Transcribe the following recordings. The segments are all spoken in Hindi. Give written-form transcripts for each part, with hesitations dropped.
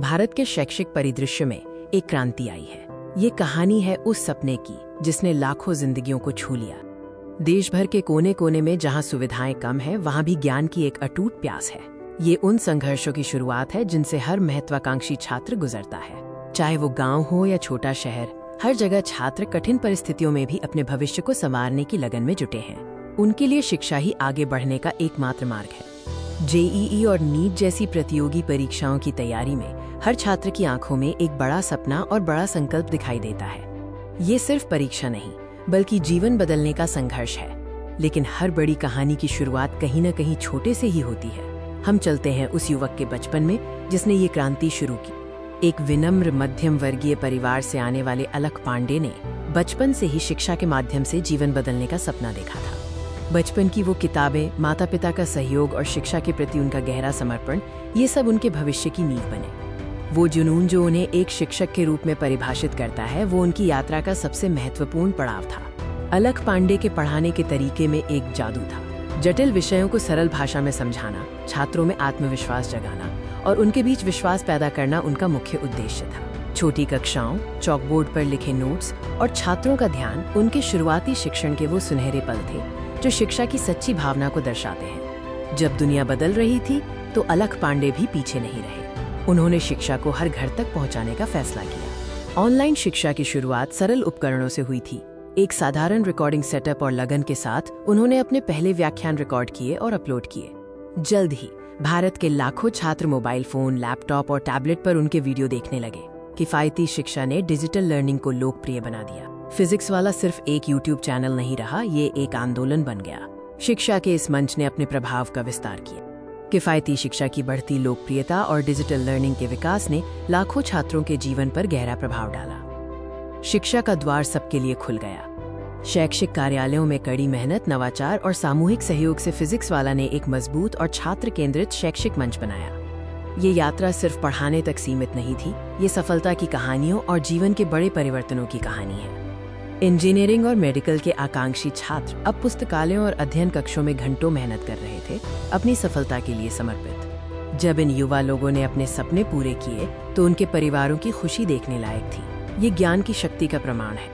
भारत के शैक्षिक परिदृश्य में एक क्रांति आई है। ये कहानी है उस सपने की जिसने लाखों जिंदगियों को छू लिया। देश भर के कोने कोने में जहां सुविधाएं कम है, वहां भी ज्ञान की एक अटूट प्यास है। ये उन संघर्षों की शुरुआत है जिनसे हर महत्वाकांक्षी छात्र गुजरता है। चाहे वो गांव हो या छोटा शहर, हर जगह छात्र कठिन परिस्थितियों में भी अपने भविष्य को संवारने की लगन में जुटे हैं। उनके लिए शिक्षा ही आगे बढ़ने का एकमात्र मार्ग है। जेईई और नीट जैसी प्रतियोगी परीक्षाओं की तैयारी में हर छात्र की आंखों में एक बड़ा सपना और बड़ा संकल्प दिखाई देता है। ये सिर्फ परीक्षा नहीं, बल्कि जीवन बदलने का संघर्ष है। लेकिन हर बड़ी कहानी की शुरुआत कहीं न कहीं छोटे से ही होती है। हम चलते हैं उस युवक के बचपन में जिसने ये क्रांति शुरू की। एक विनम्र मध्यम वर्गीय परिवार से आने वाले अलख पांडे ने बचपन से ही शिक्षा के माध्यम से जीवन बदलने का सपना देखा था। बचपन की वो किताबें, माता पिता का सहयोग और शिक्षा के प्रति उनका गहरा समर्पण, ये सब उनके भविष्य की नींव बने। वो जुनून जो उन्हें एक शिक्षक के रूप में परिभाषित करता है, वो उनकी यात्रा का सबसे महत्वपूर्ण पड़ाव था। अलख पांडे के पढ़ाने के तरीके में एक जादू था। जटिल विषयों को सरल भाषा में समझाना, छात्रों में आत्मविश्वास जगाना और उनके बीच विश्वास पैदा करना उनका मुख्य उद्देश्य था। छोटी कक्षाओं, चॉकबोर्ड पर लिखे नोट्स और छात्रों का ध्यान उनके शुरुआती शिक्षण के वो सुनहरे पल थे जो शिक्षा की सच्ची भावना को दर्शाते हैं। जब दुनिया बदल रही थी तो अलख पांडे भी पीछे नहीं रहे। उन्होंने शिक्षा को हर घर तक पहुंचाने का फैसला किया। ऑनलाइन शिक्षा की शुरुआत सरल उपकरणों से हुई थी। एक साधारण रिकॉर्डिंग सेटअप और लगन के साथ उन्होंने अपने पहले व्याख्यान रिकॉर्ड किए और अपलोड किए। जल्द ही भारत के लाखों छात्र मोबाइल फोन, लैपटॉप और टैबलेट पर उनके वीडियो देखने लगे। किफायती शिक्षा ने डिजिटल लर्निंग को लोकप्रिय बना दिया। फिजिक्स वाला सिर्फ एक यूट्यूब चैनल नहीं रहा, ये एक आंदोलन बन गया। शिक्षा के इस मंच ने अपने प्रभाव का विस्तार किया। किफायती शिक्षा की बढ़ती लोकप्रियता और डिजिटल लर्निंग के विकास ने लाखों छात्रों के जीवन पर गहरा प्रभाव डाला। शिक्षा का द्वार सबके लिए खुल गया। शैक्षिक कार्यालयों में कड़ी मेहनत, नवाचार और सामूहिक सहयोग से फिजिक्स वाला ने एक मजबूत और छात्र केंद्रित शैक्षिक मंच बनाया। ये यात्रा सिर्फ पढ़ाने तक सीमित नहीं थी, ये सफलता की कहानियों और जीवन के बड़े परिवर्तनों की कहानी है। इंजीनियरिंग और मेडिकल के आकांक्षी छात्र अब पुस्तकालयों और अध्ययन कक्षों में घंटों मेहनत कर रहे थे, अपनी सफलता के लिए समर्पित। जब इन युवा लोगों ने अपने सपने पूरे किए तो उनके परिवारों की खुशी देखने लायक थी। ये ज्ञान की शक्ति का प्रमाण है।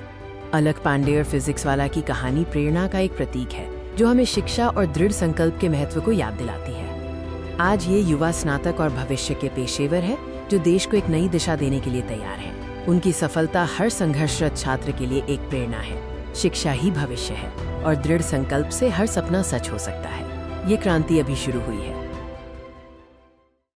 अलख पांडे और फिजिक्स वाला की कहानी प्रेरणा का एक प्रतीक है जो हमें शिक्षा और दृढ़ संकल्प के महत्व को याद दिलाती है। आज ये युवा स्नातक और भविष्य के पेशेवर है जो देश को एक नई दिशा देने के लिए तैयार है। उनकी सफलता हर संघर्षरत छात्र के लिए एक प्रेरणा है। शिक्षा ही भविष्य है और दृढ़ संकल्प से हर सपना सच हो सकता है। ये क्रांति अभी शुरू हुई है।